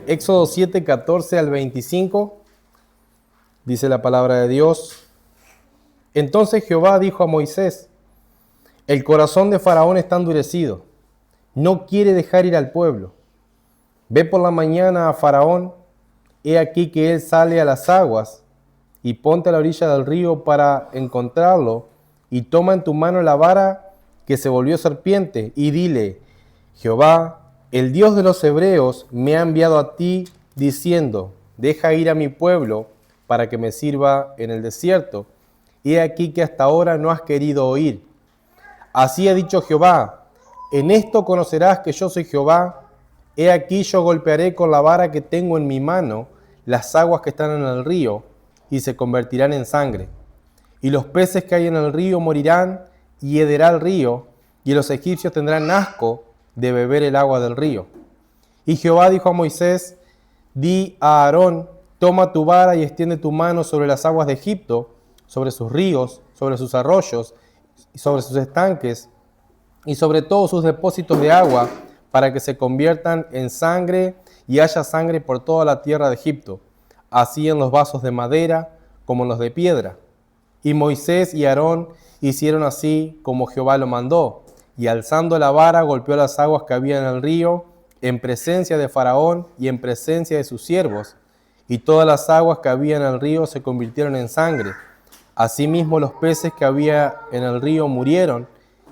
Éxodo 7, 14 al 25, dice la palabra de Dios. Entonces Jehová dijo a Moisés: el corazón de Faraón está endurecido, no quiere dejar ir al pueblo. Ve por la mañana a Faraón, he aquí que él sale a las aguas, y ponte a la orilla del río para encontrarlo, y toma en tu mano la vara que se volvió serpiente, y dile: Jehová, el Dios de los hebreos, me ha enviado a ti, diciendo: deja ir a mi pueblo para que me sirva en el desierto. He aquí que hasta ahora no has querido oír. Así ha dicho Jehová: en esto conocerás que yo soy Jehová. He aquí yo golpearé con la vara que tengo en mi mano las aguas que están en el río, y se convertirán en sangre. Y los peces que hay en el río morirán, y hederá el río, y los egipcios tendrán asco de beber el agua del río. Y Jehová dijo a Moisés: di a Aarón: toma tu vara y extiende tu mano sobre las aguas de Egipto, sobre sus ríos, sobre sus arroyos, sobre sus estanques y sobre todos sus depósitos de agua, para que se conviertan en sangre y haya sangre por toda la tierra de Egipto, así en los vasos de madera como en los de piedra. Y Moisés y Aarón hicieron así como Jehová lo mandó, y alzando la vara golpeó las aguas que había en el río, en presencia de Faraón y en presencia de sus siervos, y todas las aguas que había en el río se convirtieron en sangre. Asimismo los peces que había en el río murieron,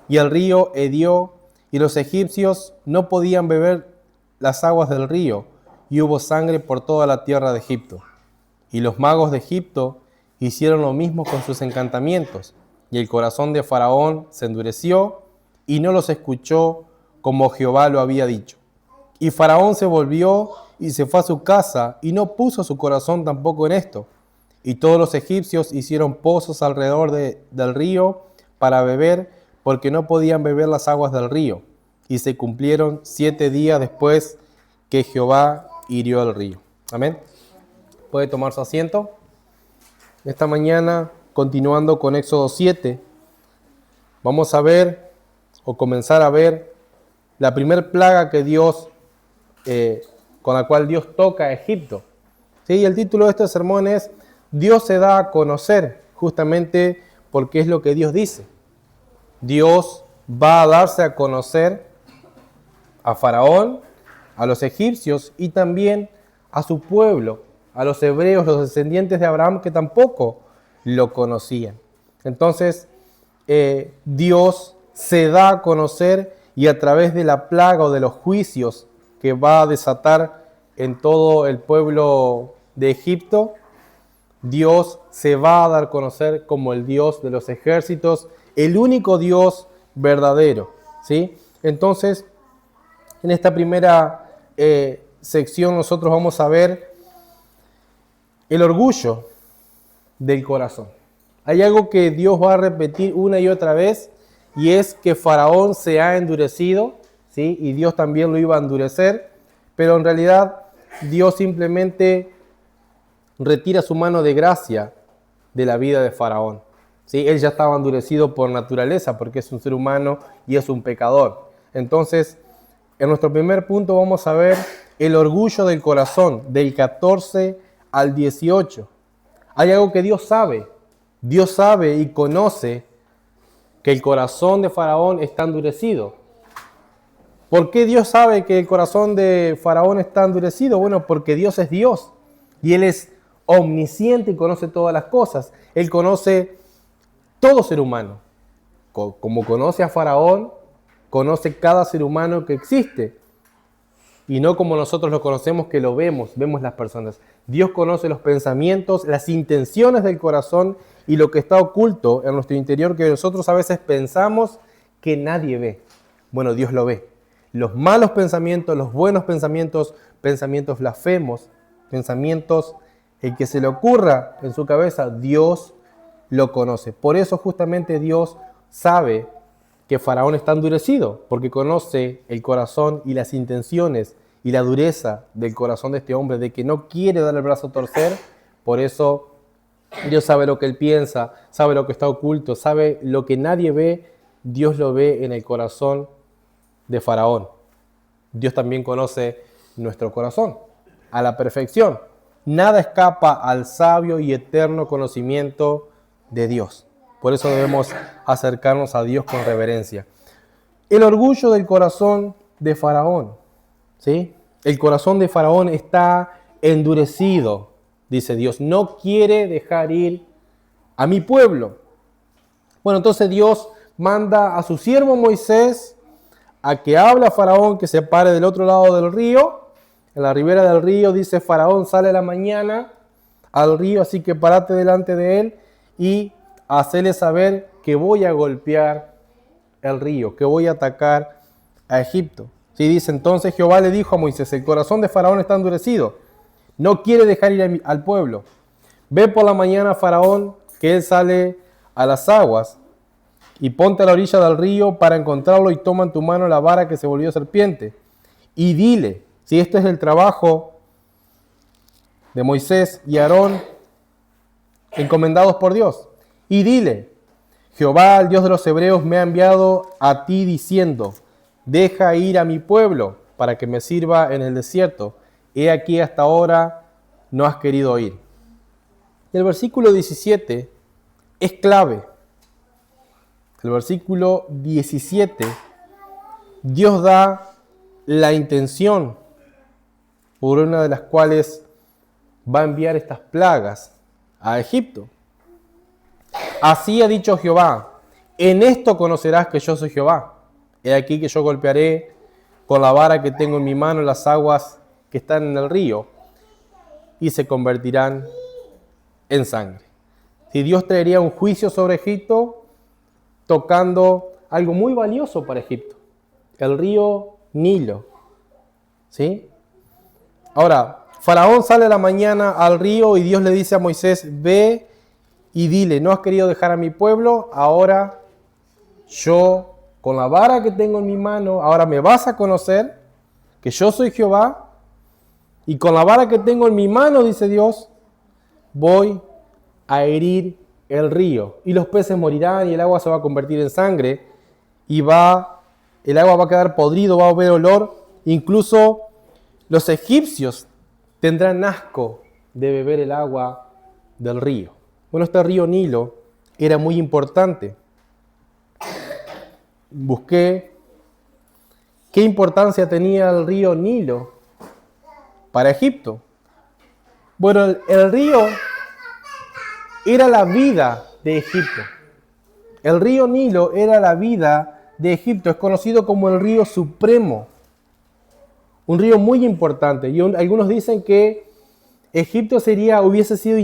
y el río hedió, y los egipcios no podían beber las aguas del río, y hubo sangre por toda la tierra de Egipto. Y los magos de Egipto hicieron lo mismo con sus encantamientos, y el corazón de Faraón se endureció, y no los escuchó como Jehová lo había dicho. Y Faraón se volvió y se fue a su casa, y no puso su corazón tampoco en esto. Y todos los egipcios hicieron pozos alrededor del río para beber, porque no podían beber las aguas del río. Y se cumplieron 7 días después que Jehová hirió el río. Amén. Puede tomar su asiento. Esta mañana, continuando con Éxodo 7, vamos a ver o comenzar a ver la primer plaga que con la cual Dios toca a Egipto. ¿Sí? Y el título de este sermón es: Dios se da a conocer, justamente porque es lo que Dios dice. Dios va a darse a conocer a Faraón, a los egipcios y también a su pueblo, a los hebreos, los descendientes de Abraham, que tampoco lo conocían. Entonces, Dios se da a conocer, y a través de la plaga o de los juicios que va a desatar en todo el pueblo de Egipto, Dios se va a dar a conocer como el Dios de los ejércitos, el único Dios verdadero, ¿sí? Entonces, en esta primera sección nosotros vamos a ver el orgullo del corazón. Hay algo que Dios va a repetir una y otra vez, y es que Faraón se ha endurecido, ¿sí? Y Dios también lo iba a endurecer, pero en realidad Dios simplemente retira su mano de gracia de la vida de Faraón. ¿Sí? Él ya estaba endurecido por naturaleza, porque es un ser humano y es un pecador. Entonces, en nuestro primer punto vamos a ver el orgullo del corazón, del 14 al 18. Hay algo que Dios sabe. Dios sabe y conoce que el corazón de Faraón está endurecido. ¿Por qué Dios sabe que el corazón de Faraón está endurecido? Bueno, porque Dios es Dios y Él es omnisciente y conoce todas las cosas. Él conoce todo ser humano. Como conoce a Faraón, conoce cada ser humano que existe. Y no como nosotros lo conocemos, que lo vemos las personas. Dios conoce los pensamientos, las intenciones del corazón y lo que está oculto en nuestro interior, que nosotros a veces pensamos que nadie ve. Bueno, Dios lo ve. Los malos pensamientos, los buenos pensamientos, pensamientos blasfemos, pensamientos el que se le ocurra en su cabeza, Dios lo conoce. Por eso justamente Dios sabe que Faraón está endurecido, porque conoce el corazón y las intenciones y la dureza del corazón de este hombre, de que no quiere dar el brazo a torcer. Por eso Dios sabe lo que él piensa, sabe lo que está oculto, sabe lo que nadie ve. Dios lo ve en el corazón de Faraón. Dios también conoce nuestro corazón a la perfección. Nada escapa al sabio y eterno conocimiento de Dios. Por eso debemos acercarnos a Dios con reverencia. El orgullo del corazón de Faraón, ¿sí? El corazón de Faraón está endurecido, dice Dios. No quiere dejar ir a mi pueblo. Bueno, entonces Dios manda a su siervo Moisés a que hable a Faraón que se pare del otro lado del río. En la ribera del río dice: Faraón sale a la mañana al río, así que párate delante de él y hacele saber que voy a golpear el río, que voy a atacar a Egipto. Sí, dice: entonces Jehová le dijo a Moisés: el corazón de Faraón está endurecido, no quiere dejar ir al pueblo. Ve por la mañana a Faraón, que él sale a las aguas, y ponte a la orilla del río para encontrarlo, y toma en tu mano la vara que se volvió serpiente. Y dile, si este es el trabajo de Moisés y Aarón, encomendados por Dios, y dile: Jehová, el Dios de los hebreos, me ha enviado a ti diciendo: deja ir a mi pueblo para que me sirva en el desierto. He aquí hasta ahora no has querido ir. El versículo 17 es clave. El versículo 17, Dios da la intención por una de las cuales va a enviar estas plagas a Egipto. Así ha dicho Jehová: en esto conocerás que yo soy Jehová. He aquí que yo golpearé con la vara que tengo en mi mano las aguas que están en el río, y se convertirán en sangre. Si Dios traería un juicio sobre Egipto, tocando algo muy valioso para Egipto, el río Nilo. ¿Sí? Ahora, Faraón sale a la mañana al río y Dios le dice a Moisés: ve y dile, no has querido dejar a mi pueblo, ahora yo, con la vara que tengo en mi mano, ahora me vas a conocer que yo soy Jehová, y con la vara que tengo en mi mano, dice Dios, voy a herir el río, y los peces morirán, y el agua se va a convertir en sangre, y el agua va a quedar podrido, va a haber olor. Incluso los egipcios tendrán asco de beber el agua del río. Bueno, este río Nilo era muy importante. Busqué qué importancia tenía el río Nilo para Egipto. Bueno, el río era la vida de Egipto. El río Nilo era la vida de Egipto. Es conocido como el río supremo. Un río muy importante. Y algunos dicen que Egipto hubiese sido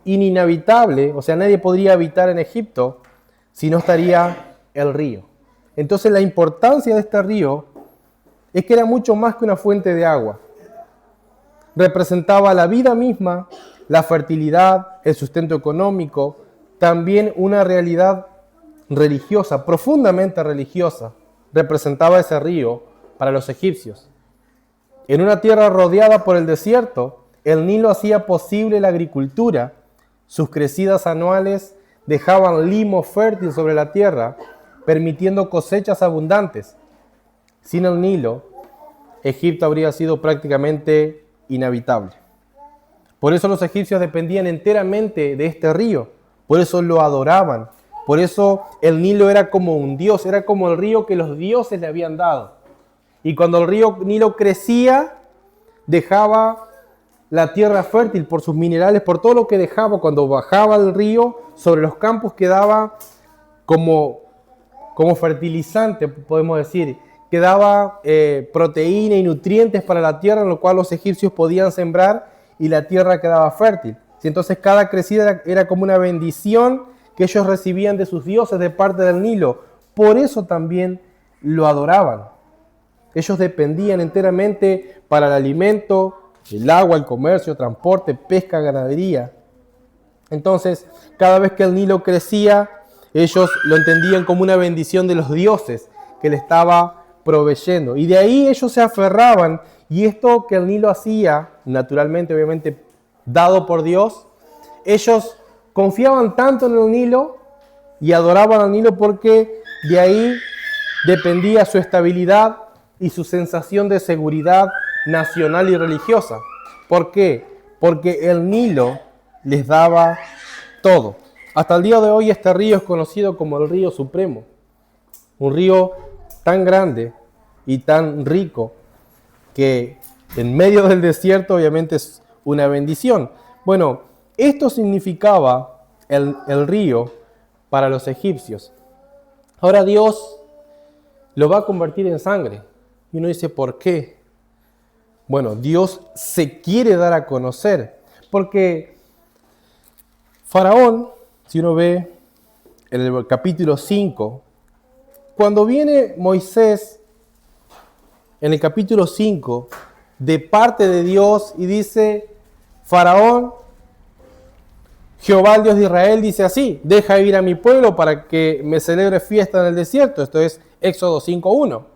inhabitable, o sea, nadie podría habitar en Egipto si no estaría el río. Entonces la importancia de este río es que era mucho más que una fuente de agua. Representaba la vida misma, la fertilidad, el sustento económico, también una realidad religiosa, profundamente religiosa, representaba ese río para los egipcios. En una tierra rodeada por el desierto, el Nilo hacía posible la agricultura. Sus crecidas anuales dejaban limo fértil sobre la tierra, permitiendo cosechas abundantes. Sin el Nilo, Egipto habría sido prácticamente inhabitable. Por eso los egipcios dependían enteramente de este río, por eso lo adoraban, por eso el Nilo era como un dios, era como el río que los dioses le habían dado. Y cuando el río Nilo crecía, dejaba la tierra fértil por sus minerales, por todo lo que dejaba. Cuando bajaba el río, sobre los campos quedaba como fertilizante, podemos decir, quedaba proteína y nutrientes para la tierra, en lo cual los egipcios podían sembrar y la tierra quedaba fértil. Y entonces cada crecida era como una bendición que ellos recibían de sus dioses de parte del Nilo. Por eso también lo adoraban. Ellos dependían enteramente para el alimento, el agua, el comercio, transporte, pesca, ganadería. Entonces, cada vez que el Nilo crecía, ellos lo entendían como una bendición de los dioses que le estaba proveyendo. Y de ahí ellos se aferraban, y esto que el Nilo hacía, naturalmente, obviamente, dado por Dios, ellos confiaban tanto en el Nilo y adoraban al Nilo porque de ahí dependía su estabilidad, y su sensación de seguridad nacional y religiosa. ¿Por qué? Porque el Nilo les daba todo. Hasta el día de hoy este río es conocido como el río supremo. Un río tan grande y tan rico que en medio del desierto obviamente es una bendición. Bueno, esto significaba el río para los egipcios. Ahora Dios lo va a convertir en sangre. Y uno dice, ¿por qué? Bueno, Dios se quiere dar a conocer. Porque Faraón, si uno ve en el capítulo 5, cuando viene Moisés en el capítulo 5, de parte de Dios y dice, Faraón, Jehová, el Dios de Israel, dice así, deja ir a mi pueblo para que me celebre fiesta en el desierto. Esto es Éxodo 5:1.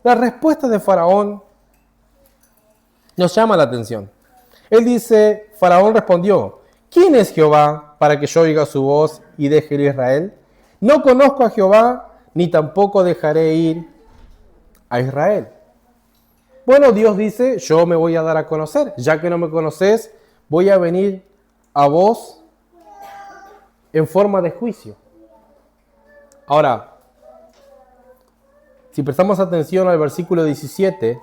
La respuesta de Faraón nos llama la atención. Él dice, Faraón respondió, ¿quién es Jehová para que yo oiga su voz y deje ir a Israel? No conozco a Jehová, ni tampoco dejaré ir a Israel. Bueno, Dios dice, yo me voy a dar a conocer. Ya que no me conoces, voy a venir a vos en forma de juicio. Ahora, si prestamos atención al versículo 17,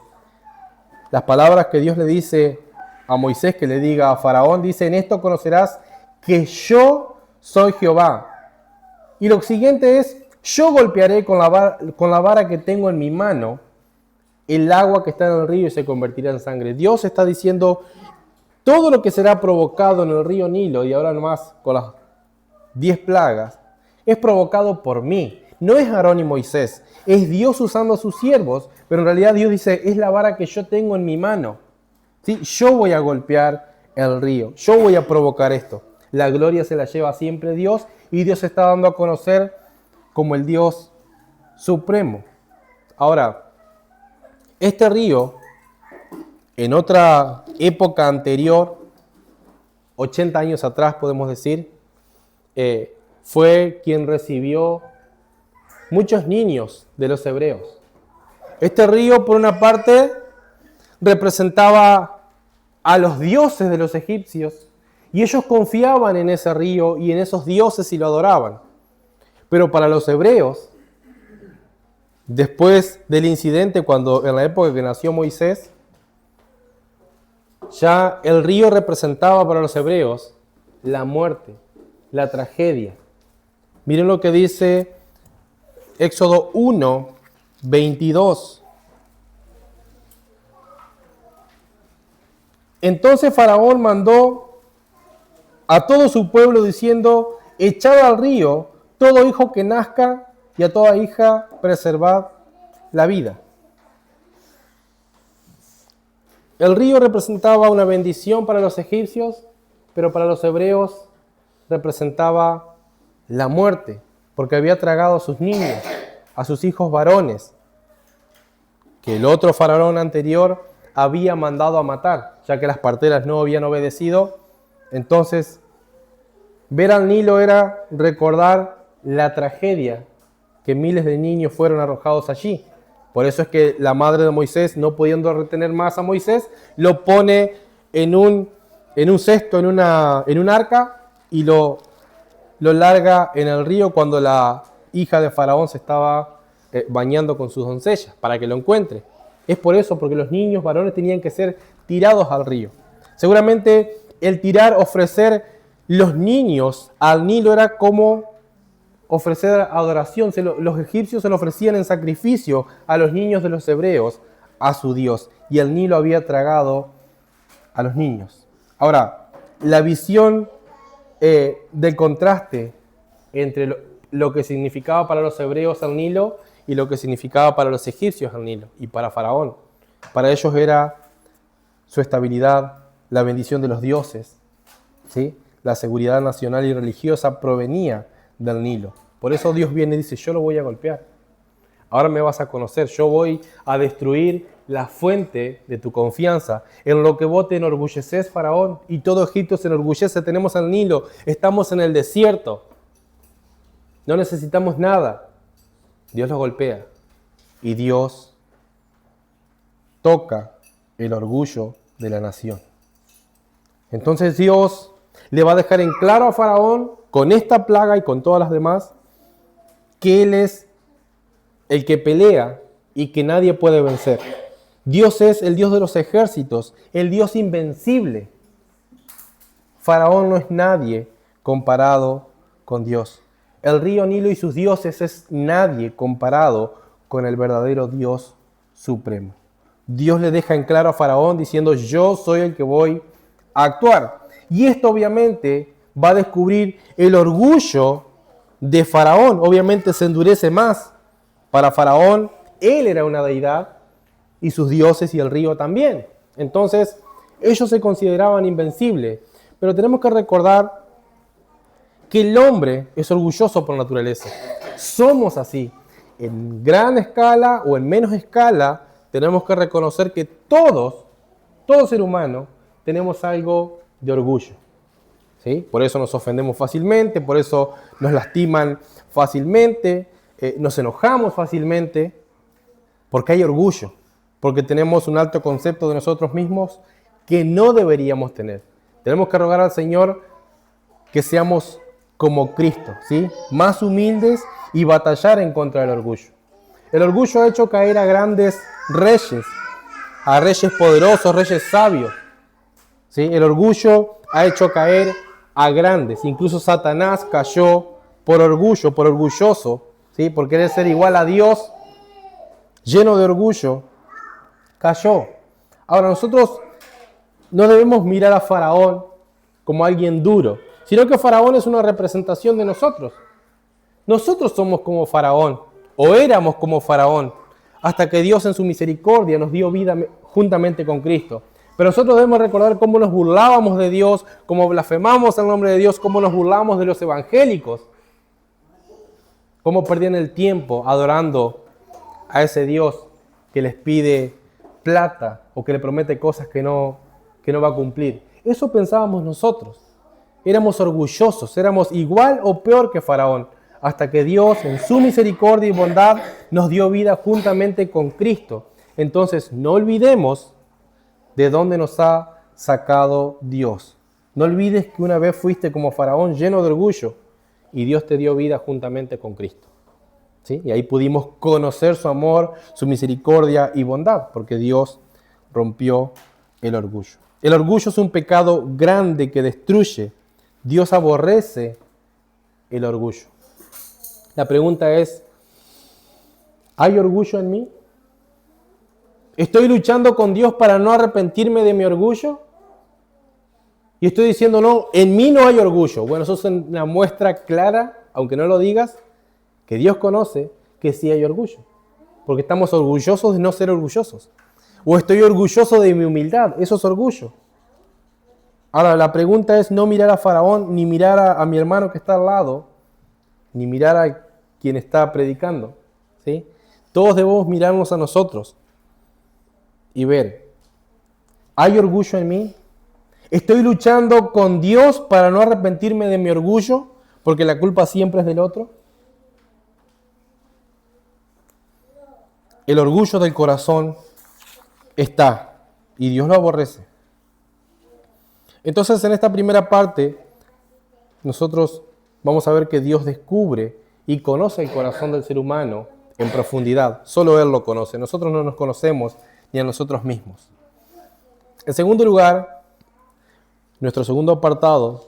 las palabras que Dios le dice a Moisés que le diga a Faraón, dice, en esto conocerás que yo soy Jehová. Y lo siguiente es, yo golpearé con la vara que tengo en mi mano el agua que está en el río y se convertirá en sangre. Dios está diciendo, todo lo que será provocado en el río Nilo, y ahora nomás con las 10 plagas, es provocado por mí. No es Aarón y Moisés, es Dios usando a sus siervos, pero en realidad Dios dice, es la vara que yo tengo en mi mano. ¿Sí? Yo voy a golpear el río, yo voy a provocar esto. La gloria se la lleva siempre Dios y Dios se está dando a conocer como el Dios supremo. Ahora, este río, en otra época anterior, 80 años atrás podemos decir, fue quien recibió muchos niños de los hebreos. Este río, por una parte, representaba a los dioses de los egipcios y ellos confiaban en ese río y en esos dioses y lo adoraban. Pero para los hebreos, después del incidente, cuando en la época que nació Moisés, ya el río representaba para los hebreos la muerte, la tragedia. Miren lo que dice Éxodo 1:22. Entonces Faraón mandó a todo su pueblo diciendo, echad al río todo hijo que nazca y a toda hija preservad la vida. El río representaba una bendición para los egipcios, pero para los hebreos representaba la muerte, porque había tragado a sus niños, a sus hijos varones, que el otro faraón anterior había mandado a matar, ya que las parteras no habían obedecido. Entonces, ver al Nilo era recordar la tragedia que miles de niños fueron arrojados allí. Por eso es que la madre de Moisés, no pudiendo retener más a Moisés, lo pone en un cesto, en un arca, y lo larga en el río cuando la hija de Faraón se estaba bañando con sus doncellas, para que lo encuentre. Es por eso, porque los niños varones tenían que ser tirados al río. Seguramente el tirar, ofrecer los niños al Nilo era como ofrecer adoración. Los egipcios se lo ofrecían en sacrificio a los niños de los hebreos, a su Dios. Y el Nilo había tragado a los niños. Ahora, la visión del contraste entre lo que significaba para los hebreos el Nilo y lo que significaba para los egipcios el Nilo y para Faraón. Para ellos era su estabilidad, la bendición de los dioses, ¿sí? La seguridad nacional y religiosa provenía del Nilo. Por eso Dios viene y dice, yo lo voy a golpear. Ahora me vas a conocer, yo voy a destruir la fuente de tu confianza. En lo que vos te enorgulleces, Faraón, y todo Egipto se enorgullece, tenemos el Nilo, estamos en el desierto. No necesitamos nada. Dios los golpea y Dios toca el orgullo de la nación. Entonces Dios le va a dejar en claro a Faraón, con esta plaga y con todas las demás, que Él es el que pelea y que nadie puede vencer. Dios es el Dios de los ejércitos, el Dios invencible. Faraón no es nadie comparado con Dios. El río Nilo y sus dioses es nadie comparado con el verdadero Dios supremo. Dios le deja en claro a Faraón diciendo: yo soy el que voy a actuar. Y esto obviamente va a descubrir el orgullo de Faraón. Obviamente se endurece más. Para Faraón, él era una deidad y sus dioses y el río también. Entonces, ellos se consideraban invencibles. Pero tenemos que recordar que el hombre es orgulloso por naturaleza. Somos así. En gran escala o en menos escala, tenemos que reconocer que todo ser humano, tenemos algo de orgullo. ¿Sí? Por eso nos ofendemos fácilmente, por eso nos lastiman fácilmente, nos enojamos fácilmente, porque hay orgullo, porque tenemos un alto concepto de nosotros mismos que no deberíamos tener. Tenemos que rogar al Señor que seamos como Cristo, ¿sí? Más humildes y batallar en contra del orgullo. El orgullo ha hecho caer a grandes reyes, a reyes poderosos, reyes sabios. ¿Sí? El orgullo ha hecho caer a grandes. Incluso Satanás cayó por orgullo, por orgulloso, ¿sí? Por querer ser igual a Dios, lleno de orgullo, cayó. Ahora, nosotros no debemos mirar a Faraón como alguien duro, sino que Faraón es una representación de nosotros. Nosotros somos como Faraón, o éramos como Faraón, hasta que Dios en su misericordia nos dio vida juntamente con Cristo. Pero nosotros debemos recordar cómo nos burlábamos de Dios, cómo blasfemamos el nombre de Dios, cómo nos burlamos de los evangélicos, cómo perdían el tiempo adorando a ese Dios que les pide plata o que le promete cosas que no va a cumplir. Eso pensábamos nosotros. Éramos orgullosos, éramos igual o peor que Faraón, hasta que Dios en su misericordia y bondad nos dio vida juntamente con Cristo. Entonces no olvidemos de dónde nos ha sacado Dios. No olvides que una vez fuiste como Faraón lleno de orgullo y Dios te dio vida juntamente con Cristo. ¿Sí? Y ahí pudimos conocer su amor, su misericordia y bondad, porque Dios rompió el orgullo. El orgullo es un pecado grande que destruye. Dios aborrece el orgullo. La pregunta es, ¿hay orgullo en mí? ¿Estoy luchando con Dios para no arrepentirme de mi orgullo? Y estoy diciendo, no, en mí no hay orgullo. Bueno, eso es una muestra clara, aunque no lo digas, que Dios conoce que sí hay orgullo. Porque estamos orgullosos de no ser orgullosos. O estoy orgulloso de mi humildad. Eso es orgullo. Ahora, la pregunta es no mirar a Faraón, ni mirar a mi hermano que está al lado, ni mirar a quien está predicando. ¿Sí? Todos debemos mirarnos a nosotros y ver, ¿hay orgullo en mí? ¿Estoy luchando con Dios para no arrepentirme de mi orgullo? Porque la culpa siempre es del otro. El orgullo del corazón está y Dios lo aborrece. Entonces, en esta primera parte, nosotros vamos a ver que Dios descubre y conoce el corazón del ser humano en profundidad. Solo Él lo conoce. Nosotros no nos conocemos ni a nosotros mismos. En segundo lugar, nuestro segundo apartado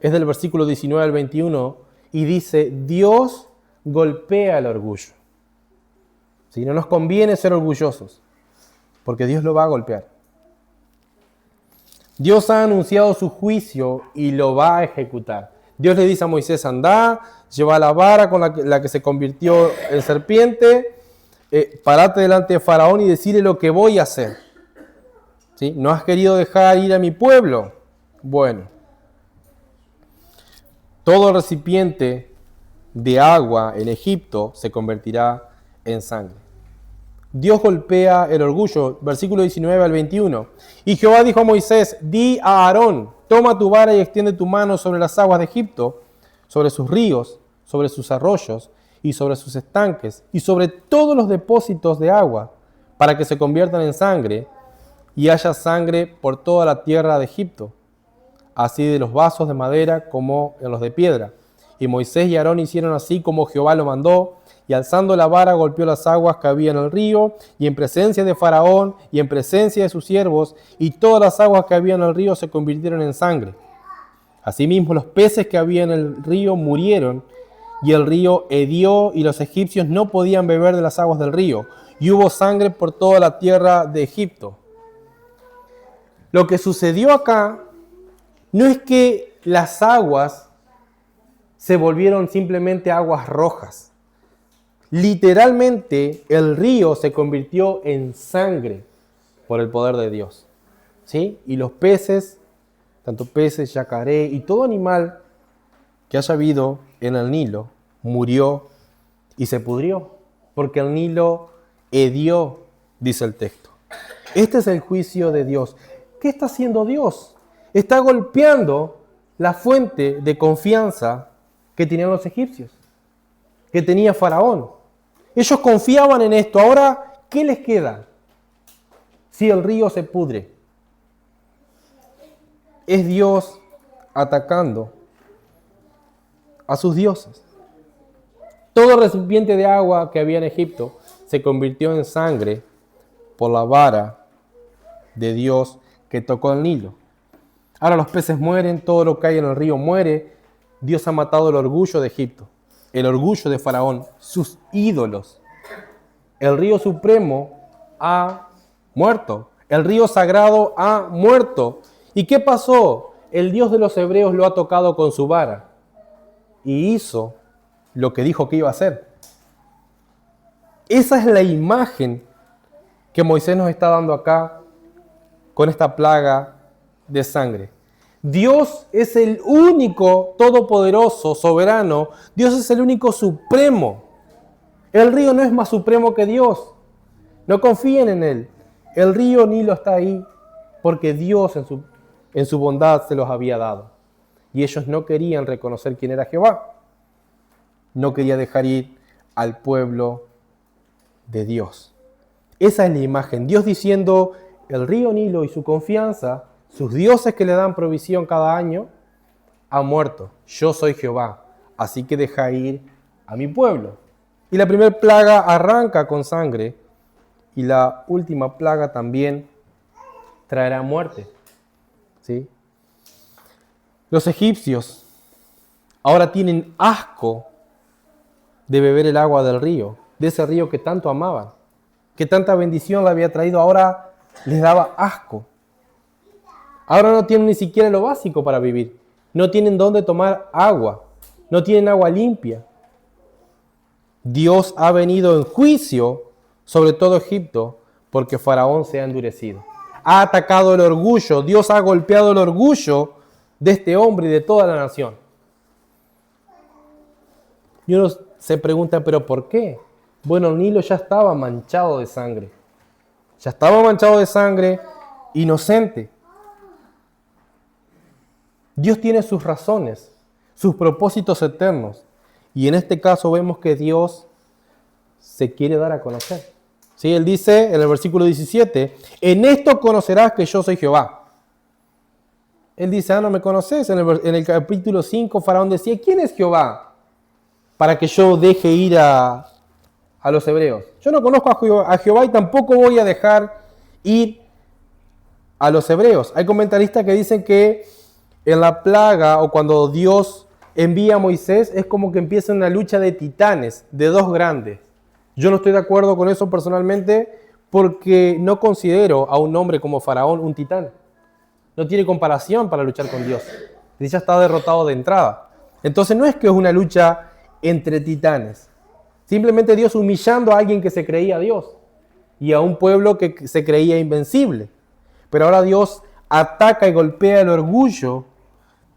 es del versículo 19 al 21 y dice, Dios golpea el orgullo. ¿Sí? No nos conviene ser orgullosos, porque Dios lo va a golpear. Dios ha anunciado su juicio y lo va a ejecutar. Dios le dice a Moisés, anda, lleva la vara con la que se convirtió en serpiente, parate delante de Faraón y decirle lo que voy a hacer. ¿Sí? ¿No has querido dejar ir a mi pueblo? Bueno, todo recipiente de agua en Egipto se convertirá en sangre. Dios golpea el orgullo, versículo 19 al 21. Y Jehová dijo a Moisés, di a Aarón, toma tu vara y extiende tu mano sobre las aguas de Egipto, sobre sus ríos, sobre sus arroyos y sobre sus estanques y sobre todos los depósitos de agua, para que se conviertan en sangre y haya sangre por toda la tierra de Egipto, así de los vasos de madera como en los de piedra. Y Moisés y Aarón hicieron así como Jehová lo mandó, y alzando la vara golpeó las aguas que había en el río, y en presencia de Faraón y en presencia de sus siervos, y todas las aguas que había en el río se convirtieron en sangre. Asimismo los peces que había en el río murieron, y el río hedió, y los egipcios no podían beber de las aguas del río, y hubo sangre por toda la tierra de Egipto. Lo que sucedió acá no es que las aguas se volvieron simplemente aguas rojas. Literalmente el río se convirtió en sangre por el poder de Dios. ¿Sí? Y los peces, tanto peces, yacaré y todo animal que haya habido en el Nilo, murió y se pudrió, porque el Nilo hedió, dice el texto. Este es el juicio de Dios. ¿Qué está haciendo Dios? Está golpeando la fuente de confianza que tenían los egipcios, que tenía Faraón. Ellos confiaban en esto. Ahora, ¿qué les queda si el río se pudre? Es Dios atacando a sus dioses. Todo recipiente de agua que había en Egipto se convirtió en sangre por la vara de Dios que tocó el Nilo. Ahora los peces mueren, todo lo que hay en el río muere. Dios ha matado el orgullo de Egipto, el orgullo de Faraón, sus ídolos. El río supremo ha muerto. El río sagrado ha muerto. ¿Y qué pasó? El Dios de los hebreos lo ha tocado con su vara y hizo lo que dijo que iba a hacer. Esa es la imagen que Moisés nos está dando acá con esta plaga de sangre. Dios es el único todopoderoso, soberano. Dios es el único supremo. El río no es más supremo que Dios. No confíen en él. El río Nilo está ahí porque Dios en su bondad se los había dado. Y ellos no querían reconocer quién era Jehová. No quería dejar ir al pueblo de Dios. Esa es la imagen. Dios diciendo, el río Nilo y su confianza, sus dioses que le dan provisión cada año, han muerto. Yo soy Jehová, así que deja ir a mi pueblo. Y la primera plaga arranca con sangre y la última plaga también traerá muerte. ¿Sí? Los egipcios ahora tienen asco de beber el agua del río, de ese río que tanto amaban, que tanta bendición le había traído, ahora les daba asco. Ahora no tienen ni siquiera lo básico para vivir. No tienen dónde tomar agua. No tienen agua limpia. Dios ha venido en juicio sobre todo Egipto porque Faraón se ha endurecido. Ha atacado el orgullo. Dios ha golpeado el orgullo de este hombre y de toda la nación. Y uno se pregunta, ¿pero por qué? Bueno, el Nilo ya estaba manchado de sangre. Ya estaba manchado de sangre, inocente. Dios tiene sus razones, sus propósitos eternos. Y en este caso vemos que Dios se quiere dar a conocer. ¿Sí? Él dice en el versículo 17, en esto conocerás que yo soy Jehová. Él dice, no me conoces. En el capítulo 5, Faraón decía, ¿quién es Jehová? Para que yo deje ir a los hebreos. Yo no conozco a Jehová y tampoco voy a dejar ir a los hebreos. Hay comentaristas que dicen que en la plaga o cuando Dios envía a Moisés es como que empieza una lucha de titanes, de dos grandes. Yo no estoy de acuerdo con eso personalmente porque no considero a un hombre como Faraón un titán. No tiene comparación para luchar con Dios. Él ya está derrotado de entrada. Entonces no es que es una lucha entre titanes. Simplemente Dios humillando a alguien que se creía Dios y a un pueblo que se creía invencible. Pero ahora Dios ataca y golpea el orgullo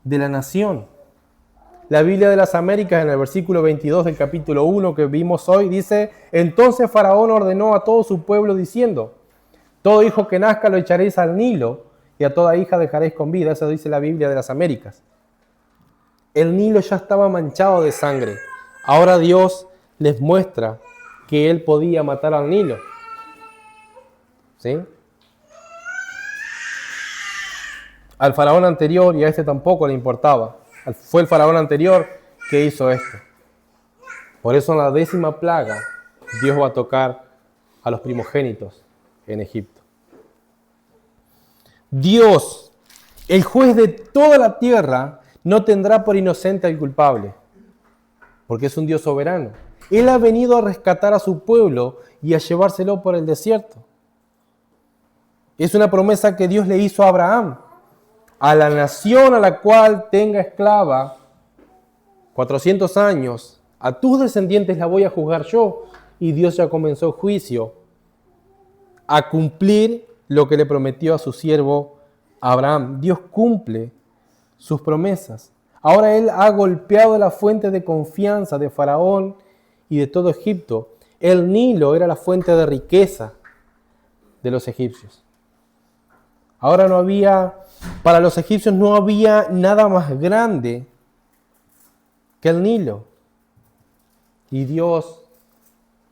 de la nación. La Biblia de las Américas en el versículo 22 del capítulo 1 que vimos hoy dice, entonces Faraón ordenó a todo su pueblo diciendo, todo hijo que nazca lo echaréis al Nilo y a toda hija dejaréis con vida. Eso dice la Biblia de las Américas. El Nilo ya estaba manchado de sangre. Ahora Dios les muestra que él podía matar al Nilo. ¿sí? Al faraón anterior, y a este tampoco le importaba. Fue el faraón anterior que hizo esto. Por eso en la 10ª plaga, Dios va a tocar a los primogénitos en Egipto. Dios, el juez de toda la tierra, no tendrá por inocente al culpable, porque es un Dios soberano. Él ha venido a rescatar a su pueblo y a llevárselo por el desierto. Es una promesa que Dios le hizo a Abraham. A la nación a la cual tenga esclava 400 años, a tus descendientes la voy a juzgar yo. Y Dios ya comenzó el juicio a cumplir lo que le prometió a su siervo Abraham. Dios cumple sus promesas. Ahora Él ha golpeado la fuente de confianza de Faraón y de todo Egipto. El Nilo era la fuente de riqueza de los egipcios. Ahora para los egipcios no había nada más grande que el Nilo. Y Dios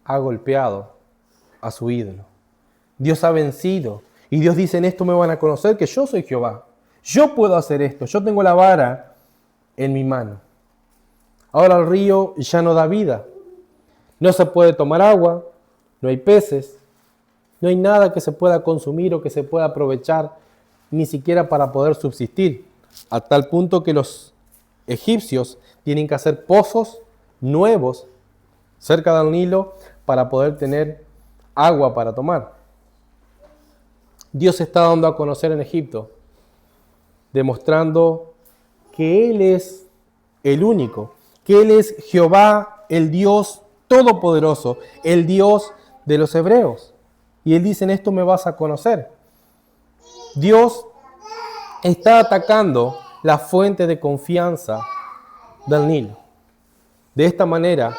ha golpeado a su ídolo. Dios ha vencido. Y Dios dice, en esto me van a conocer que yo soy Jehová. Yo puedo hacer esto. Yo tengo la vara en mi mano. Ahora el río ya no da vida. No se puede tomar agua. No hay peces. No hay nada que se pueda consumir o que se pueda aprovechar, ni siquiera para poder subsistir. A tal punto que los egipcios tienen que hacer pozos nuevos cerca del Nilo para poder tener agua para tomar. Dios se está dando a conocer en Egipto, demostrando que Él es el único, que Él es Jehová, el Dios todopoderoso, el Dios de los hebreos. Y Él dice, en esto me vas a conocer. Dios está atacando la fuente de confianza del Nilo. De esta manera,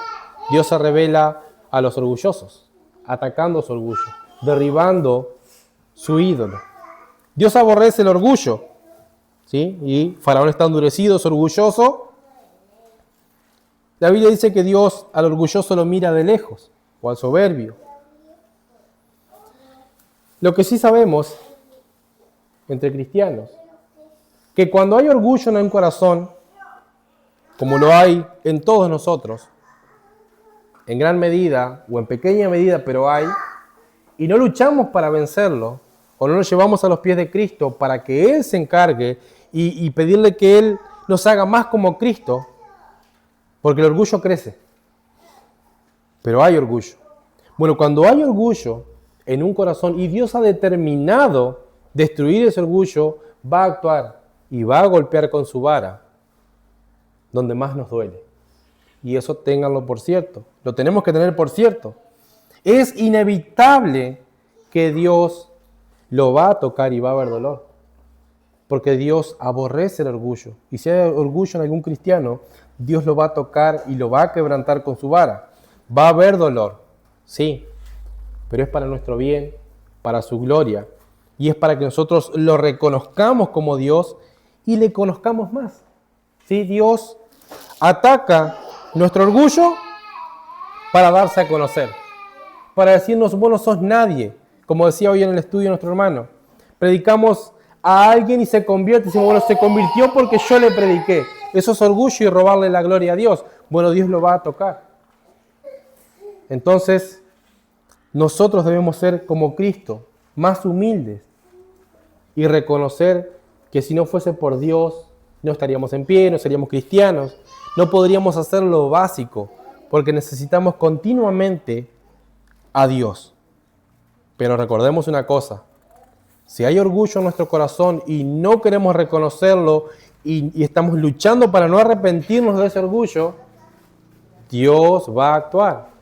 Dios se revela a los orgullosos, atacando su orgullo, derribando su ídolo. Dios aborrece el orgullo, ¿sí? Y Faraón está endurecido, es orgulloso. La Biblia dice que Dios al orgulloso lo mira de lejos, o al soberbio. Lo que sí sabemos entre cristianos, que cuando hay orgullo en un corazón, como lo hay en todos nosotros, en gran medida o en pequeña medida, pero hay, y no luchamos para vencerlo, o no nos llevamos a los pies de Cristo para que Él se encargue y pedirle que Él nos haga más como Cristo, porque el orgullo crece. Pero hay orgullo. Bueno, cuando hay orgullo en un corazón y Dios ha determinado destruir ese orgullo, va a actuar y va a golpear con su vara donde más nos duele. Y eso ténganlo por cierto. Lo tenemos que tener por cierto. Es inevitable que Dios lo va a tocar y va a haber dolor. Porque Dios aborrece el orgullo. Y si hay orgullo en algún cristiano, Dios lo va a tocar y lo va a quebrantar con su vara. Va a haber dolor, sí, pero es para nuestro bien, para su gloria. Y es para que nosotros lo reconozcamos como Dios y le conozcamos más. ¿Sí? Dios ataca nuestro orgullo para darse a conocer. Para decirnos, vos no sos nadie. Como decía hoy en el estudio nuestro hermano. Predicamos a alguien y se convierte. Decimos, bueno, se convirtió porque yo le prediqué. Eso es orgullo y robarle la gloria a Dios. Bueno, Dios lo va a tocar. Entonces, nosotros debemos ser como Cristo, más humildes y reconocer que si no fuese por Dios, no estaríamos en pie, no seríamos cristianos, no podríamos hacer lo básico, porque necesitamos continuamente a Dios. Pero recordemos una cosa, si hay orgullo en nuestro corazón y no queremos reconocerlo y estamos luchando para no arrepentirnos de ese orgullo, Dios va a actuar.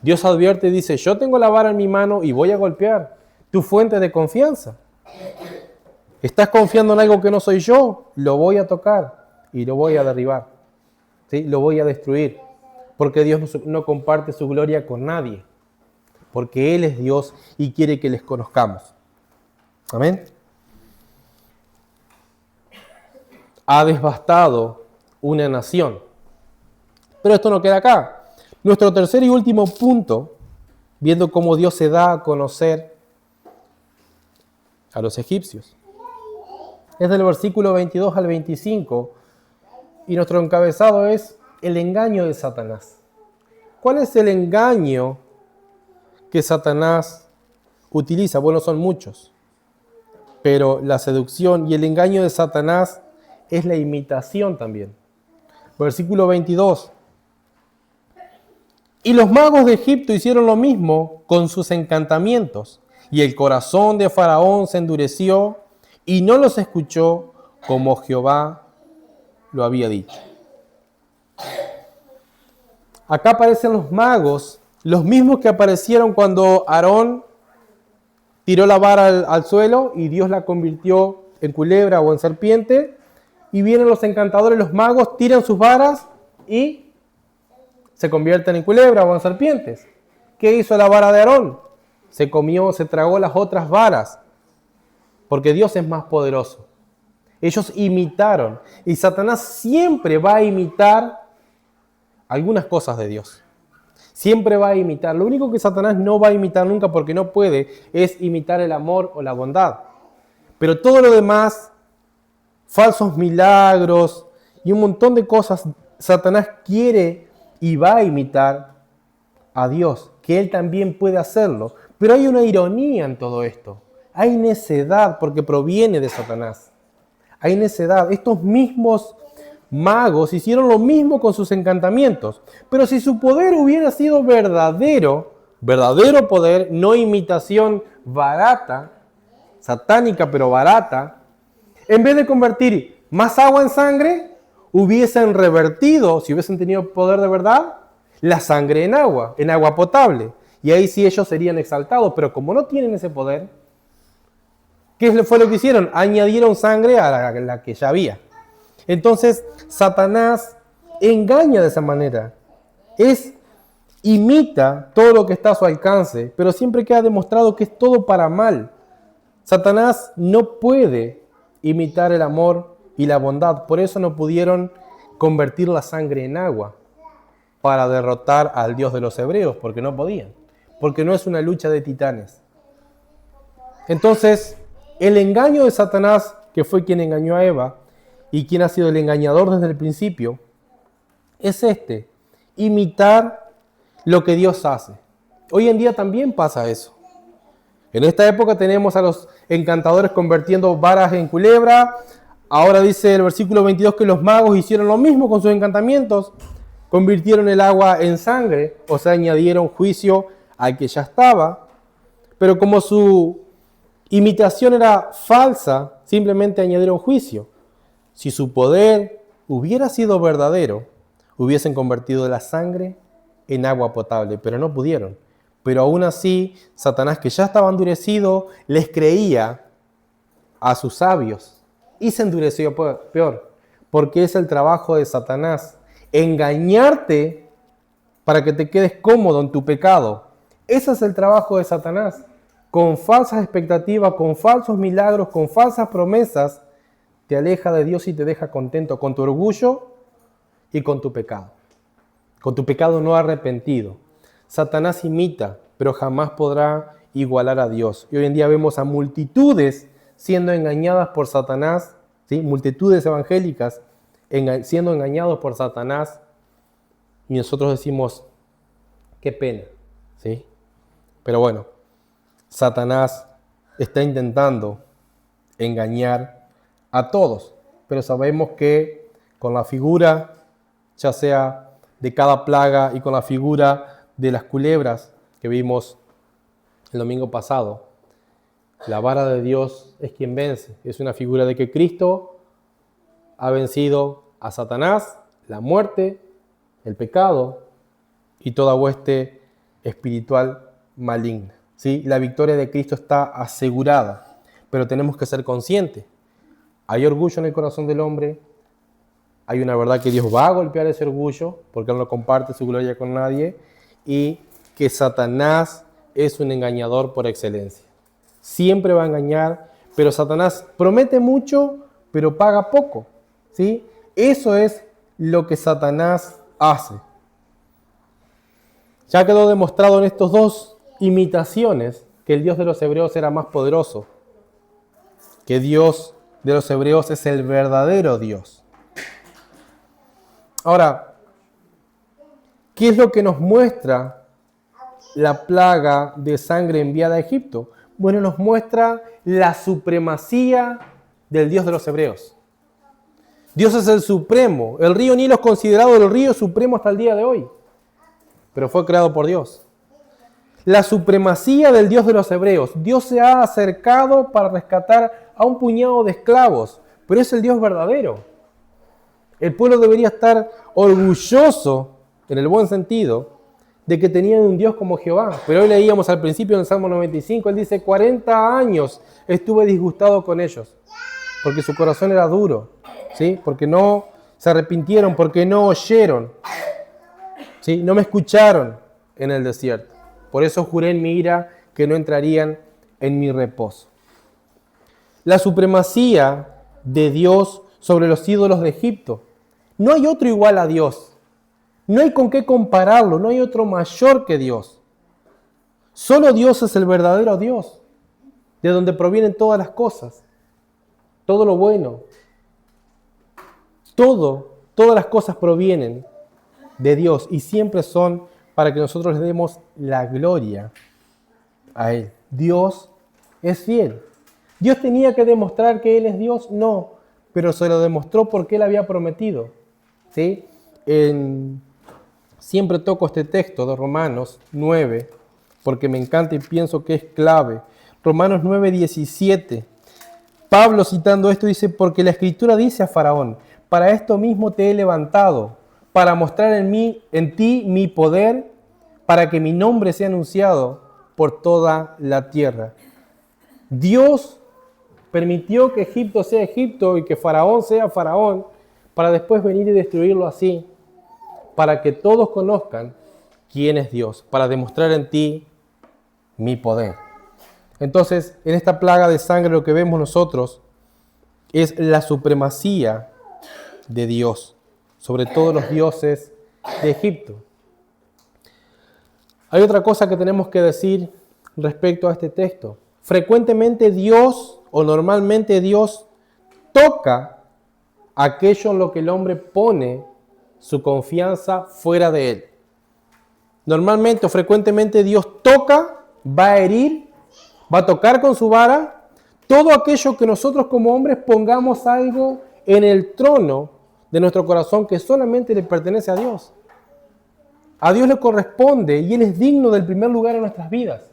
Dios advierte y dice, yo tengo la vara en mi mano y voy a golpear tu fuente de confianza. ¿Estás confiando en algo que no soy yo? Lo voy a tocar y lo voy a derribar. ¿Sí? Lo voy a destruir. Porque Dios no comparte su gloria con nadie. Porque Él es Dios y quiere que les conozcamos. Amén. Ha devastado una nación. Pero esto no queda acá. Nuestro tercer y último punto, viendo cómo Dios se da a conocer, a los egipcios. Es del versículo 22 al 25 y nuestro encabezado es el engaño de Satanás. ¿Cuál es el engaño que Satanás utiliza? Bueno, son muchos, pero la seducción y el engaño de Satanás es la imitación también. Versículo 22. Y los magos de Egipto hicieron lo mismo con sus encantamientos, y el corazón de Faraón se endureció y no los escuchó como Jehová lo había dicho. Acá aparecen los magos, los mismos que aparecieron cuando Aarón tiró la vara al suelo y Dios la convirtió en culebra o en serpiente. Y vienen los encantadores, los magos, tiran sus varas y se convierten en culebra o en serpientes. ¿Qué hizo la vara de Aarón? Se comió, se tragó las otras varas, porque Dios es más poderoso. Ellos imitaron, y Satanás siempre va a imitar algunas cosas de Dios. Siempre va a imitar. Lo único que Satanás no va a imitar nunca, porque no puede, es imitar el amor o la bondad. Pero todo lo demás, falsos milagros y un montón de cosas, Satanás quiere y va a imitar a Dios, que Él también puede hacerlo. Pero hay una ironía en todo esto. Hay necedad porque proviene de Satanás. Hay necedad. Estos mismos magos hicieron lo mismo con sus encantamientos. Pero si su poder hubiera sido verdadero poder, no imitación barata, satánica pero barata, en vez de convertir más agua en sangre, hubiesen revertido, si hubiesen tenido poder de verdad, la sangre en agua potable. Y ahí sí ellos serían exaltados. Pero como no tienen ese poder, ¿qué fue lo que hicieron? Añadieron sangre a la que ya había. Entonces, Satanás engaña de esa manera. Imita todo lo que está a su alcance, pero siempre queda demostrado que es todo para mal. Satanás no puede imitar el amor y la bondad. Por eso no pudieron convertir la sangre en agua para derrotar al Dios de los hebreos, porque no podían. Porque no es una lucha de titanes. Entonces, el engaño de Satanás, que fue quien engañó a Eva y quien ha sido el engañador desde el principio, es imitar lo que Dios hace. Hoy en día también pasa eso. En esta época tenemos a los encantadores convirtiendo varas en culebra. Ahora dice el versículo 22 que los magos hicieron lo mismo con sus encantamientos. Convirtieron el agua en sangre, o sea, añadieron juicio al que ya estaba. Pero como su imitación era falsa, simplemente añadieron juicio. Si su poder hubiera sido verdadero, hubiesen convertido la sangre en agua potable, pero no pudieron. Pero aún así, Satanás, que ya estaba endurecido, les creía a sus sabios y se endureció peor, porque es el trabajo de Satanás, engañarte para que te quedes cómodo en tu pecado. Ese es el trabajo de Satanás. Con falsas expectativas, con falsos milagros, con falsas promesas, te aleja de Dios y te deja contento con tu orgullo y con tu pecado no arrepentido. Satanás imita, pero jamás podrá igualar a Dios. Y hoy en día vemos a multitudes siendo engañadas por Satanás, ¿sí? Multitudes evangélicas siendo engañados por Satanás, y nosotros decimos, qué pena, ¿sí? Pero bueno, Satanás está intentando engañar a todos, pero sabemos que con la figura, ya sea de cada plaga y con la figura de las culebras que vimos el domingo pasado, la vara de Dios es quien vence. Es una figura de que Cristo ha vencido a Satanás, la muerte, el pecado y toda hueste espiritual maligna. ¿Sí? La victoria de Cristo está asegurada, pero tenemos que ser conscientes. Hay orgullo en el corazón del hombre, hay una verdad que Dios va a golpear ese orgullo porque Él no comparte su gloria con nadie, y que Satanás es un engañador por excelencia. Siempre va a engañar, pero Satanás promete mucho, pero paga poco, ¿sí? Eso es lo que Satanás hace. Ya quedó demostrado en estos dos imitaciones que el Dios de los hebreos era más poderoso. que Dios de los hebreos es el verdadero Dios. Ahora, ¿qué es lo que nos muestra la plaga de sangre enviada a Egipto? Bueno, nos muestra la supremacía del Dios de los hebreos. Dios es el supremo. El río Nilo es considerado el río supremo hasta el día de hoy, pero fue creado por Dios. La supremacía del Dios de los hebreos. Dios se ha acercado para rescatar a un puñado de esclavos, pero es el Dios verdadero. El pueblo debería estar orgulloso, en el buen sentido, de que tenían un Dios como Jehová. Pero hoy leíamos al principio en el Salmo 95, él dice, 40 años estuve disgustado con ellos, porque su corazón era duro, ¿sí? Porque no se arrepintieron, porque no oyeron, ¿sí? No me escucharon en el desierto. Por eso juré en mi ira que no entrarían en mi reposo. La supremacía de Dios sobre los ídolos de Egipto. No hay otro igual a Dios. No hay con qué compararlo, no hay otro mayor que Dios. Solo Dios es el verdadero Dios, de donde provienen todas las cosas, todo lo bueno. Todas las cosas provienen de Dios y siempre son para que nosotros le demos la gloria a Él. Dios es fiel. ¿Dios tenía que demostrar que Él es Dios? No, pero se lo demostró porque Él había prometido. ¿Sí? Siempre toco este texto de Romanos 9, porque me encanta y pienso que es clave. Romanos 9:17. Pablo citando esto dice, porque la Escritura dice a Faraón, para esto mismo te he levantado, para mostrar en ti mi poder, para que mi nombre sea anunciado por toda la tierra. Dios permitió que Egipto sea Egipto y que Faraón sea Faraón, para después venir y destruirlo así, para que todos conozcan quién es Dios, para demostrar en ti mi poder. Entonces, en esta plaga de sangre lo que vemos nosotros es la supremacía de Dios sobre todos los dioses de Egipto. Hay otra cosa que tenemos que decir respecto a este texto. Frecuentemente Dios, o normalmente Dios, toca aquello en lo que el hombre pone su confianza fuera de Él. Normalmente o frecuentemente Dios toca, va a herir, va a tocar con su vara todo aquello que nosotros como hombres pongamos algo en el trono de nuestro corazón que solamente le pertenece a Dios. A Dios le corresponde y Él es digno del primer lugar en nuestras vidas.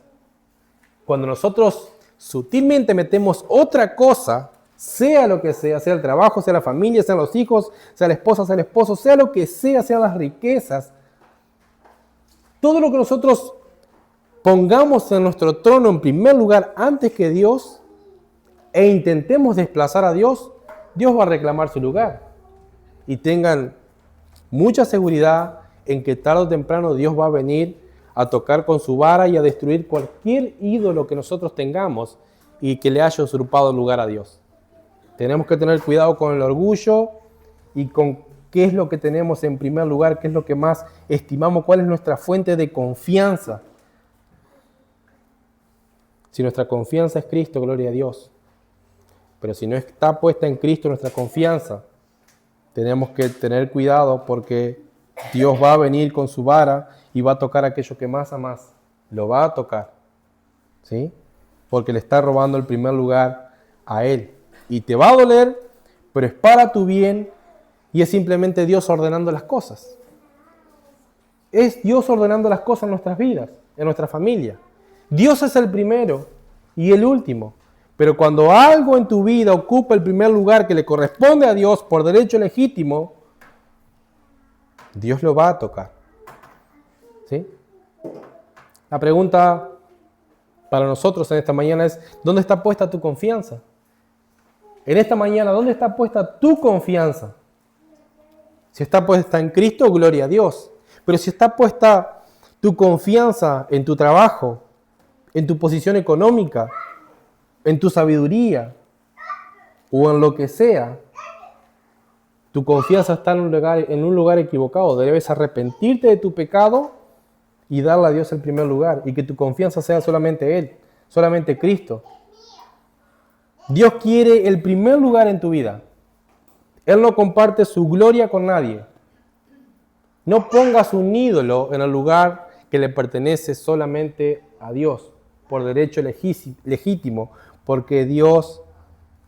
Cuando nosotros sutilmente metemos otra cosa, sea lo que sea el trabajo, sea la familia, sean los hijos, sea la esposa, sea el esposo, sea lo que sea, sean las riquezas, todo lo que nosotros pongamos en nuestro trono en primer lugar antes que Dios e intentemos desplazar a Dios, Dios va a reclamar su lugar. Y tengan mucha seguridad en que tarde o temprano Dios va a venir a tocar con su vara y a destruir cualquier ídolo que nosotros tengamos y que le haya usurpado el lugar a Dios. Tenemos que tener cuidado con el orgullo y con qué es lo que tenemos en primer lugar, qué es lo que más estimamos, cuál es nuestra fuente de confianza. Si nuestra confianza es Cristo, gloria a Dios. Pero si no está puesta en Cristo nuestra confianza, tenemos que tener cuidado porque Dios va a venir con su vara y va a tocar aquello que más a más lo va a tocar, ¿sí? Porque le está robando el primer lugar a Él. Y te va a doler, pero es para tu bien y es simplemente Dios ordenando las cosas. Es Dios ordenando las cosas en nuestras vidas, en nuestra familia. Dios es el primero y el último. Pero cuando algo en tu vida ocupa el primer lugar que le corresponde a Dios por derecho legítimo, Dios lo va a tocar. ¿Sí? La pregunta para nosotros en esta mañana es, ¿dónde está puesta tu confianza? En esta mañana, ¿dónde está puesta tu confianza? Si está puesta en Cristo, gloria a Dios. Pero si está puesta tu confianza en tu trabajo, en tu posición económica, en tu sabiduría o en lo que sea, tu confianza está en un lugar equivocado. Debes arrepentirte de tu pecado y darle a Dios el primer lugar y que tu confianza sea solamente Él, solamente Cristo. Dios quiere el primer lugar en tu vida. Él no comparte su gloria con nadie. No pongas un ídolo en el lugar que le pertenece solamente a Dios, por derecho legítimo, porque Dios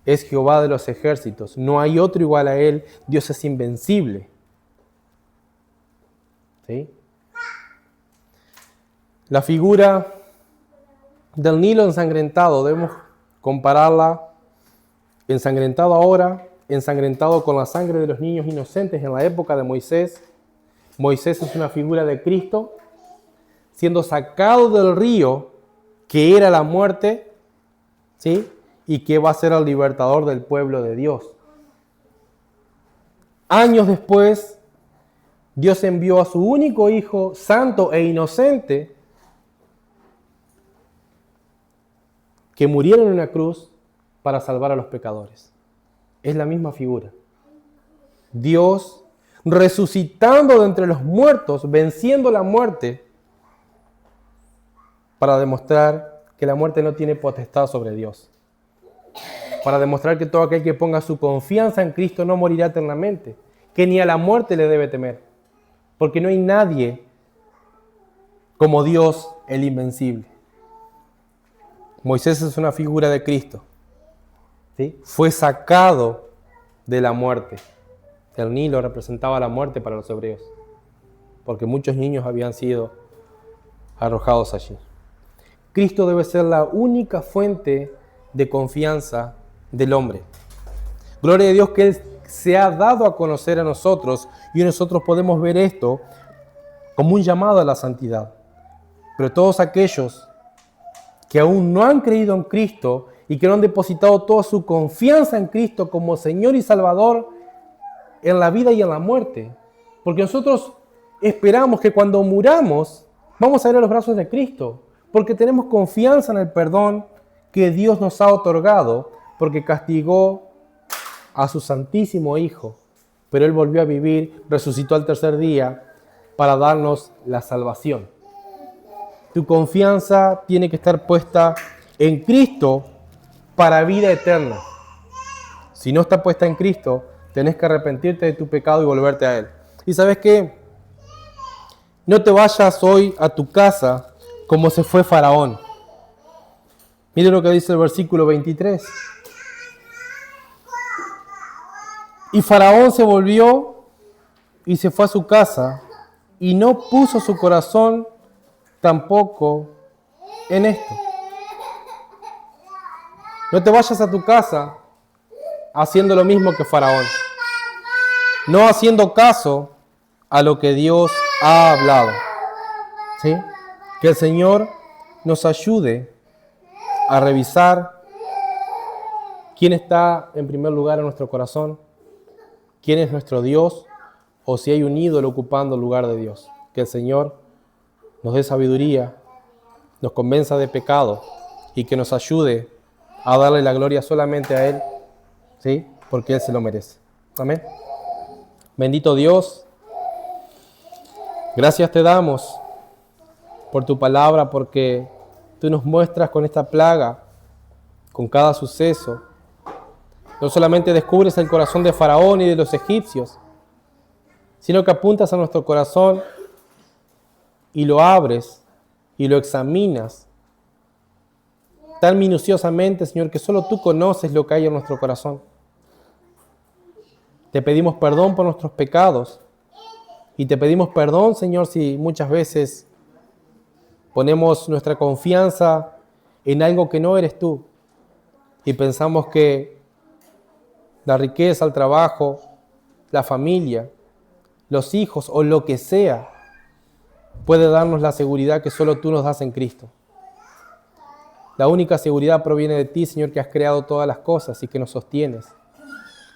es Jehová de los ejércitos. No hay otro igual a Él. Dios es invencible. ¿Sí? La figura del Nilo ensangrentado, debemos compararla, ensangrentado ahora, ensangrentado con la sangre de los niños inocentes en la época de Moisés. Moisés es una figura de Cristo siendo sacado del río que era la muerte, ¿sí? Y que va a ser el libertador del pueblo de Dios. Años después, Dios envió a su único Hijo, santo e inocente, que muriera en una cruz para salvar a los pecadores. Es la misma figura. Dios resucitando de entre los muertos, venciendo la muerte, para demostrar que la muerte no tiene potestad sobre Dios. Para demostrar que todo aquel que ponga su confianza en Cristo no morirá eternamente, que ni a la muerte le debe temer, porque no hay nadie como Dios el invencible. Moisés es una figura de Cristo, ¿sí? Fue sacado de la muerte. El Nilo representaba la muerte para los hebreos, porque muchos niños habían sido arrojados allí. Cristo debe ser la única fuente de confianza del hombre. Gloria a Dios que Él se ha dado a conocer a nosotros y nosotros podemos ver esto como un llamado a la santidad. Pero todos aquellos que aún no han creído en Cristo y que no han depositado toda su confianza en Cristo como Señor y Salvador en la vida y en la muerte, porque nosotros esperamos que cuando muramos vamos a ir a los brazos de Cristo, porque tenemos confianza en el perdón que Dios nos ha otorgado, porque castigó a su Santísimo Hijo, pero Él volvió a vivir, resucitó al tercer día para darnos la salvación. Tu confianza tiene que estar puesta en Cristo para vida eterna. Si no está puesta en Cristo, tenés que arrepentirte de tu pecado y volverte a Él. ¿Y sabes qué? No te vayas hoy a tu casa como se fue Faraón. Mire lo que dice el versículo 23. Y Faraón se volvió y se fue a su casa y no puso su corazón tampoco en esto. No te vayas a tu casa haciendo lo mismo que Faraón, no haciendo caso a lo que Dios ha hablado. ¿Sí? Que el Señor nos ayude a revisar quién está en primer lugar en nuestro corazón, quién es nuestro Dios, o si hay un ídolo ocupando el lugar de Dios. Que el Señor nos dé sabiduría, nos convenza de pecado y que nos ayude a darle la gloria solamente a Él, ¿sí? Porque Él se lo merece. Amén. Bendito Dios, gracias te damos por tu palabra, porque tú nos muestras con esta plaga, con cada suceso, no solamente descubres el corazón de Faraón y de los egipcios, sino que apuntas a nuestro corazón y lo abres y lo examinas tan minuciosamente, Señor, que solo tú conoces lo que hay en nuestro corazón. Te pedimos perdón por nuestros pecados y te pedimos perdón, Señor, si muchas veces ponemos nuestra confianza en algo que no eres tú y pensamos que la riqueza, el trabajo, la familia, los hijos o lo que sea puede darnos la seguridad que solo tú nos das en Cristo. La única seguridad proviene de ti, Señor, que has creado todas las cosas y que nos sostienes,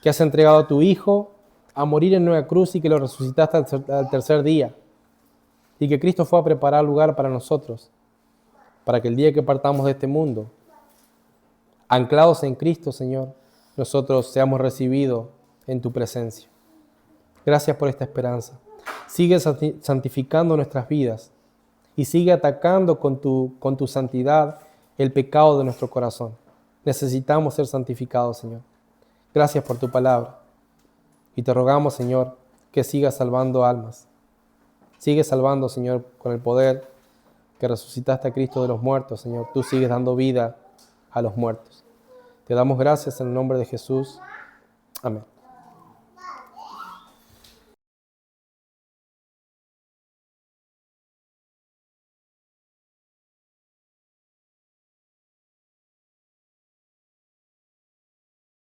que has entregado a tu Hijo a morir en una cruz y que lo resucitaste al tercer día, y que Cristo fue a preparar lugar para nosotros, para que el día que partamos de este mundo, anclados en Cristo, Señor, nosotros seamos recibidos en tu presencia. Gracias por esta esperanza. Sigue santificando nuestras vidas y sigue atacando con tu santidad el pecado de nuestro corazón. Necesitamos ser santificados, Señor. Gracias por tu palabra. Y te rogamos, Señor, que sigas salvando almas. Sigue salvando, Señor, con el poder que resucitaste a Cristo de los muertos, Señor. Tú sigues dando vida a los muertos. Te damos gracias en el nombre de Jesús. Amén.